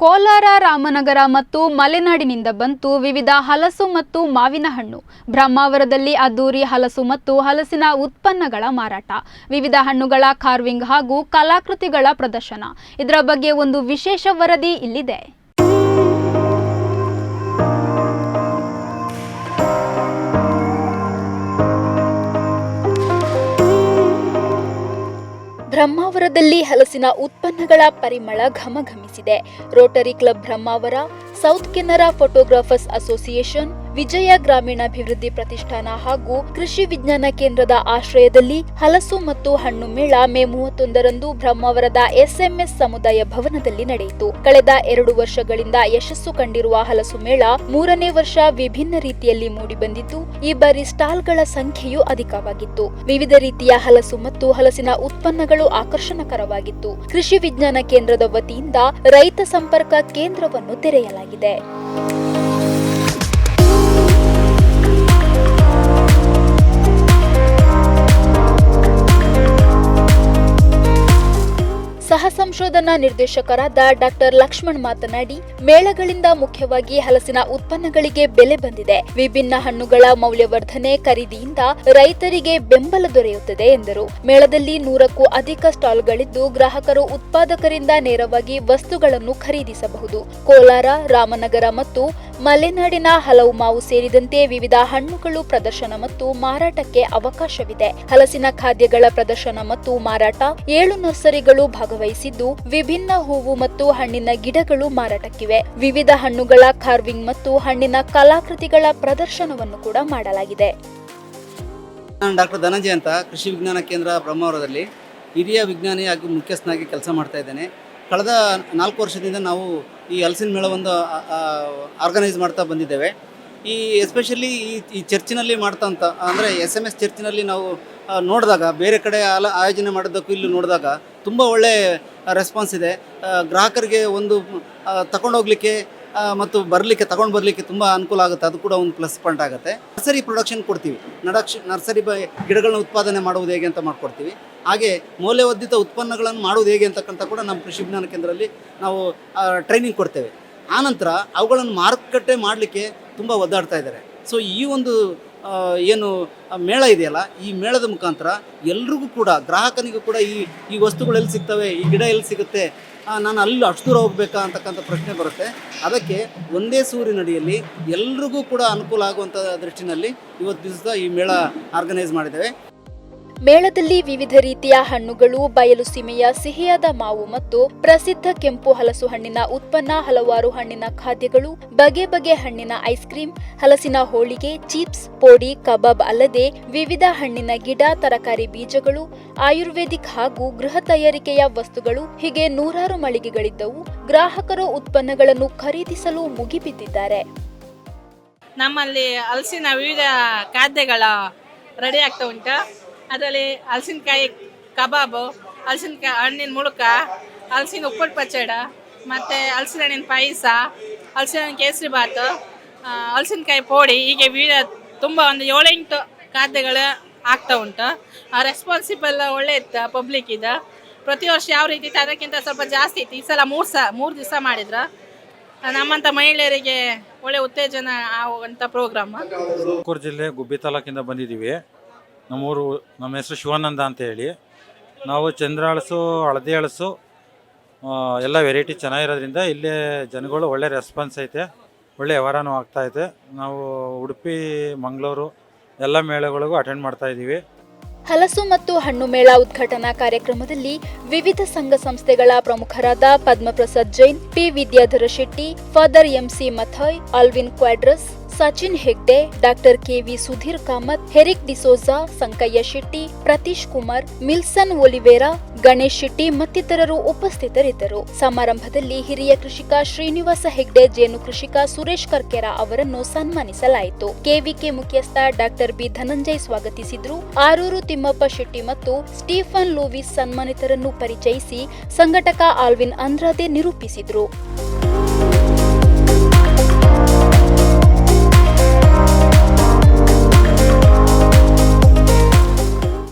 ಕೋಲಾರ, ರಾಮನಗರ ಮತ್ತು ಮಲೆನಾಡಿನಿಂದ ಬಂತು ವಿವಿಧ ಹಲಸು ಮತ್ತು ಮಾವಿನ ಹಣ್ಣು. ಬ್ರಹ್ಮಾವರದಲ್ಲಿ ಅದ್ದೂರಿ ಹಲಸು ಮತ್ತು ಹಲಸಿನ ಉತ್ಪನ್ನಗಳ ಮಾರಾಟ, ವಿವಿಧ ಹಣ್ಣುಗಳ ಕಾರ್ವಿಂಗ್ ಹಾಗೂ ಕಲಾಕೃತಿಗಳ ಪ್ರದರ್ಶನ. ಇದರ ಬಗ್ಗೆ ಒಂದು ವಿಶೇಷ ವರದಿ ಇಲ್ಲಿದೆ. ಬ್ರಹ್ಮಾವರದಲ್ಲಿ ಹಲಸಿನ ಉತ್ಪನ್ನಗಳ ಪರಿಮಳ ಘಮಘಮಿಸಿದೆ. Rotary club Brahmavar, south Canara photographers association, Vijaya Gramabhivruddhi Pratishthana ಹಾಗೂ ಕೃಷಿ ವಿಜ್ಞಾನ ಕೇಂದ್ರದ ಆಶ್ರಯದಲ್ಲಿ ಹಲಸು ಮತ್ತು ಹಣ್ಣು ಮೇಳ ಮೇ 31ರಂದು ಬ್ರಹ್ಮಾವರದ ಎಸ್ಎಂಎಸ್ ಸಮುದಾಯ ಭವನದಲ್ಲಿ ನಡೆಯಿತು. ಕಳೆದ 2 ವರ್ಷಗಳಿಂದ ಯಶಸ್ಸು ಕಂಡಿರುವ ಹಲಸು ಮೇಳ 3ನೇ ವರ್ಷ ವಿಭಿನ್ನ ರೀತಿಯಲ್ಲಿ ಮೂಡಿಬಂದಿದ್ದು, ಈ ಬಾರಿ ಸ್ಟಾಲ್ಗಳ ಸಂಖ್ಯೆಯೂ ಅಧಿಕವಾಗಿತ್ತು. ವಿವಿಧ ರೀತಿಯ ಹಲಸು ಮತ್ತು ಹಲಸಿನ ಉತ್ಪನ್ನಗಳು ಆಕರ್ಷಣಕರವಾಗಿತ್ತು. ಕೃಷಿ ವಿಜ್ಞಾನ ಕೇಂದ್ರದ ವತಿಯಿಂದ ರೈತ ಸಂಪರ್ಕ ಕೇಂದ್ರವನ್ನು ತೆರೆಯಲಾಗಿದೆ. ಸಹ ಸಂಶೋಧನಾ ನಿರ್ದೇಶಕರಾದ ಡಾಕ್ಟರ್ ಲಕ್ಷ್ಮಣ್ ಮಾತನಾಡಿ, ಮೇಳಗಳಿಂದ ಮುಖ್ಯವಾಗಿ ಹಲಸಿನ ಉತ್ಪನ್ನಗಳಿಗೆ ಬೆಲೆ ಬಂದಿದೆ. ವಿಭಿನ್ನ ಹಣ್ಣುಗಳ ಮೌಲ್ಯವರ್ಧನೆ ಖರೀದಿಯಿಂದ ರೈತರಿಗೆ ಬೆಂಬಲ ದೊರೆಯುತ್ತದೆ ಎಂದರು. ಮೇಳದಲ್ಲಿ 100ಕ್ಕೂ ಅಧಿಕ ಸ್ಟಾಲ್ಗಳಿದ್ದು, ಗ್ರಾಹಕರು ಉತ್ಪಾದಕರಿಂದ ನೇರವಾಗಿ ವಸ್ತುಗಳನ್ನು ಖರೀದಿಸಬಹುದು. ಕೋಲಾರ, ರಾಮನಗರ ಮತ್ತು ಮಲೆನಾಡಿನ ಹಲವು ಮಾವು ಸೇರಿದಂತೆ ವಿವಿಧ ಹಣ್ಣುಗಳು ಪ್ರದರ್ಶನ ಮತ್ತು ಮಾರಾಟಕ್ಕೆ ಅವಕಾಶವಿದೆ. ಹಲಸಿನ ಖಾದ್ಯಗಳ ಪ್ರದರ್ಶನ ಮತ್ತು ಮಾರಾಟ 7 ನರ್ಸರಿಗಳು ಭಾಗವಹಿಸಿದ್ದು, ವಿಭಿನ್ನ ಹೂವು ಮತ್ತು ಹಣ್ಣಿನ ಗಿಡಗಳು ಮಾರಾಟಕ್ಕಿವೆ. ವಿವಿಧ ಹಣ್ಣುಗಳ ಕಾರ್ವಿಂಗ್ ಮತ್ತು ಹಣ್ಣಿನ ಕಲಾಕೃತಿಗಳ ಪ್ರದರ್ಶನವನ್ನು ಕೂಡ ಮಾಡಲಾಗಿದೆ. ನಾನು ಡಾಕ್ಟರ್ ಧನಂಜಯ ಅಂತ ಕೃಷಿ ವಿಜ್ಞಾನ ಕೇಂದ್ರ ಬ್ರಹ್ಮಾವರದಲ್ಲಿ ಹಿರಿಯ ವಿಜ್ಞಾನಿ ಹಾಗೂ ಮುಖ್ಯಸ್ಥನಾಗಿ ಕೆಲಸ ಮಾಡ್ತಾ ಇದ್ದೇನೆ. ಕಳೆದ 4 ವರ್ಷದಿಂದ ನಾವು ಈ ಹಲಸಿನ ಮೇಳವನ್ನು ಆರ್ಗನೈಸ್ ಮಾಡ್ತಾ ಬಂದಿದ್ದೇವೆ. ಈ ಎಸ್ಪೆಷಲಿ ಈ ಚರ್ಚಿನಲ್ಲಿ ಮಾಡ್ತಂತ ಅಂದರೆ SMS ಚರ್ಚಿನಲ್ಲಿ ನಾವು ನೋಡಿದಾಗ, ಬೇರೆ ಕಡೆ ಆಯೋಜನೆ ಮಾಡೋದಕ್ಕೂ ಇಲ್ಲಿ ನೋಡಿದಾಗ ತುಂಬ ಒಳ್ಳೆ ರೆಸ್ಪಾನ್ಸ್ ಇದೆ. ಗ್ರಾಹಕರಿಗೆ ಒಂದು ತಗೊಂಡೋಗ್ಲಿಕ್ಕೆ ಮತ್ತು ತಗೊಂಡು ಬರಲಿಕ್ಕೆ ತುಂಬ ಅನುಕೂಲ ಆಗುತ್ತೆ. ಅದು ಕೂಡ ಒಂದು ಪ್ಲಸ್ ಪಾಯಿಂಟ್ ಆಗುತ್ತೆ. ನರ್ಸರಿ ಪ್ರೊಡಕ್ಷನ್ ಕೊಡ್ತೀವಿ. ನರ್ಸರಿ ಗಿಡಗಳನ್ನ ಉತ್ಪಾದನೆ ಮಾಡುವುದು ಹೇಗೆ ಅಂತ ಮಾಡಿಕೊಡ್ತೀವಿ. ಹಾಗೆ ಮೌಲ್ಯವರ್ಧಿತ ಉತ್ಪನ್ನಗಳನ್ನು ಮಾಡುವುದು ಹೇಗೆ ಅಂತಕ್ಕಂಥ ಕೂಡ ನಮ್ಮ ಕೃಷಿ ವಿಜ್ಞಾನ ಕೇಂದ್ರದಲ್ಲಿ ನಾವು ಟ್ರೈನಿಂಗ್ ಕೊಡ್ತೇವೆ. ಆನಂತರ ಅವುಗಳನ್ನು ಮಾರುಕಟ್ಟೆ ಮಾಡಲಿಕ್ಕೆ ತುಂಬ ಒದ್ದಾಡ್ತಾ ಇದ್ದಾರೆ. ಸೊ ಈ ಒಂದು ಏನು ಮೇಳ ಇದೆಯಲ್ಲ, ಈ ಮೇಳದ ಮುಖಾಂತರ ಎಲ್ರಿಗೂ ಕೂಡ, ಗ್ರಾಹಕನಿಗೂ ಕೂಡ ಈ ವಸ್ತುಗಳು ಎಲ್ಲಿ ಸಿಗ್ತವೆ, ಈ ಗಿಡ ಎಲ್ಲಿ ಸಿಗುತ್ತೆ, ನಾನು ಅಲ್ಲಿ ಅಷ್ಟು ದೂರ ಹೋಗಬೇಕಾ ಅಂತಕ್ಕಂಥ ಪ್ರಶ್ನೆ ಬರುತ್ತೆ. ಅದಕ್ಕೆ ಒಂದೇ ಸೂರಿನಡಿಯಲ್ಲಿ ಎಲ್ರಿಗೂ ಕೂಡ ಅನುಕೂಲ ಆಗುವಂಥ ದೃಷ್ಟಿನಲ್ಲಿ ಇವತ್ತು ದಿವಸ ಈ ಮೇಳ ಆರ್ಗನೈಸ್ ಮಾಡಿದ್ದೇವೆ. ಮೇಳದಲ್ಲಿ ವಿವಿಧ ರೀತಿಯ ಹಣ್ಣುಗಳು, ಬಯಲು ಸೀಮೆಯ ಸಿಹಿಯಾದ ಮಾವು ಮತ್ತು ಪ್ರಸಿದ್ಧ ಕೆಂಪು ಹಲಸು ಹಣ್ಣಿನ ಉತ್ಪನ್ನ, ಹಲವಾರು ಹಣ್ಣಿನ ಖಾದ್ಯಗಳು, ಬಗೆ ಬಗೆ ಹಣ್ಣಿನ ಐಸ್ ಕ್ರೀಂ, ಹಲಸಿನ ಹೋಳಿಗೆ, ಚಿಪ್ಸ್, ಪೋಡಿ, ಕಬಾಬ್ ಅಲ್ಲದೆ ವಿವಿಧ ಹಣ್ಣಿನ ಗಿಡ, ತರಕಾರಿ ಬೀಜಗಳು, ಆಯುರ್ವೇದಿಕ್ ಹಾಗೂ ಗೃಹ ತಯಾರಿಕೆಯ ವಸ್ತುಗಳು ಹೀಗೆ 100 ಮಳಿಗೆಗಳಿದ್ದವು. ಗ್ರಾಹಕರು ಉತ್ಪನ್ನಗಳನ್ನು ಖರೀದಿಸಲು ಮುಗಿಬಿದ್ದಿದ್ದಾರೆ. ನಮ್ಮಲ್ಲಿ ಹಲಸಿನ ವಿವಿಧ ಖಾದ್ಯಗಳ ರೆಡಿ ಆಗ್ತಾ ಉಂಟು. ಅದರಲ್ಲಿ ಹಲಸಿನಕಾಯಿ ಕಬಾಬು, ಹಲಸಿನಕಾಯಿ ಹಣ್ಣಿನ ಮುಳುಕ, ಹಲಸಿನ ಉಪ್ಪಟ್ಟು ಪಚ್ಚಡ, ಮತ್ತು ಹಲಸಿನ ಹಣ್ಣಿನ ಪಾಯಸ, ಹಲಸಿನ ಹಣ್ಣಿನ ಕೇಸರಿ ಬಾತು, ಹಲಸಿನಕಾಯಿ ಪೋಡಿ, ಹೀಗೆ ವಿವಿಧ ತುಂಬ ಒಂದು 7-8 ಖಾದ್ಯಗಳು ಆಗ್ತಾ ಉಂಟು. ರೆಸ್ಪಾನ್ಸಿಬಲ್ ಒಳ್ಳೆ ಇತ್ತು, ಪಬ್ಲಿಕ್ ಇದೆ. ಪ್ರತಿ ವರ್ಷ ಯಾವ ರೀತಿ ಇತ್ತು ಅದಕ್ಕಿಂತ ಸ್ವಲ್ಪ ಜಾಸ್ತಿ ಇತ್ತು. ಈ ಸಲ 3 ದಿವಸ ಮಾಡಿದ್ರು. ನಮ್ಮಂಥ ಮಹಿಳೆಯರಿಗೆ ಒಳ್ಳೆ ಉತ್ತೇಜನ ಆಗುವಂಥ ಪ್ರೋಗ್ರಾಮ್. ತುಮಕೂರು ಜಿಲ್ಲೆ ಗುಬ್ಬಿ ತಾಲೂಕಿಂದ ಬಂದಿದ್ದೀವಿ. ನಮ್ಮ ಹೆಸರು ಶಿವಾನಂದ ಅಂತ ಹೇಳಿ. ನಾವು ಚಂದ್ರ ಹಲಸು, ಹಳದಿ ಹಲಸು ಎಲ್ಲ ವೆರೈಟಿ ಚೆನ್ನಾಗಿರೋದ್ರಿಂದ ಇಲ್ಲೇ ಜನಗಳು ಒಳ್ಳೆ ರೆಸ್ಪಾನ್ಸ್ ಐತೆ, ಒಳ್ಳೆ ವ್ಯವಹಾರನೂ ಆಗ್ತಾಯಿದೆ. ನಾವು ಉಡುಪಿ, ಮಂಗಳೂರು ಎಲ್ಲ ಮೇಳಗಳಿಗೂ ಅಟೆಂಡ್ ಮಾಡ್ತಾ ಇದ್ದೀವಿ. ಹಲಸು ಮತ್ತು ಹಣ್ಣು ಮೇಳ ಉದ್ಘಾಟನಾ ಕಾರ್ಯಕ್ರಮದಲ್ಲಿ ವಿವಿಧ ಸಂಘ ಸಂಸ್ಥೆಗಳ ಪ್ರಮುಖರಾದ Padmaprasad Jain, P Vidyadhara Shetty, father MC Mathai, Alvin Quadros, Sachin Hegde, doctor KV Sudhir Kamath, Herick D'Souza, Sankayya Shetty, Pratheesh Kumar, Milson Oliveira, Ganesh Shetty ಮತ್ತಿತರರು ಉಪಸ್ಥಿತರಿದ್ದರು. ಸಮಾರಂಭದಲ್ಲಿ ಹಿರಿಯ ಕೃಷಿಕ ಶ್ರೀನಿವಾಸ ಹೆಗ್ಡೆ, ಜೇನು ಕೃಷಿಕ ಸುರೇಶ್ ಕರ್ಕೆರ ಅವರನ್ನು ಸನ್ಮಾನಿಸಲಾಯಿತು. KVK ಮುಖ್ಯಸ್ಥ ಡಾಕ್ಟರ್ B ಧನಂಜಯ್ ಸ್ವಾಗತಿಸಿದ್ರು. ಆರೂರು ತಿಮ್ಮಪ್ಪ ಶೆಟ್ಟಿ ಮತ್ತು ಸ್ಟೀಫನ್ ಲೂವಿಸ್ ಸನ್ಮಾನಿತರನ್ನು ಪರಿಚಯಿಸಿ ಸಂಘಟಕ ಆಲ್ವಿನ್ ಅಂದ್ರಾದೆ ನಿರೂಪಿಸಿದ್ರು.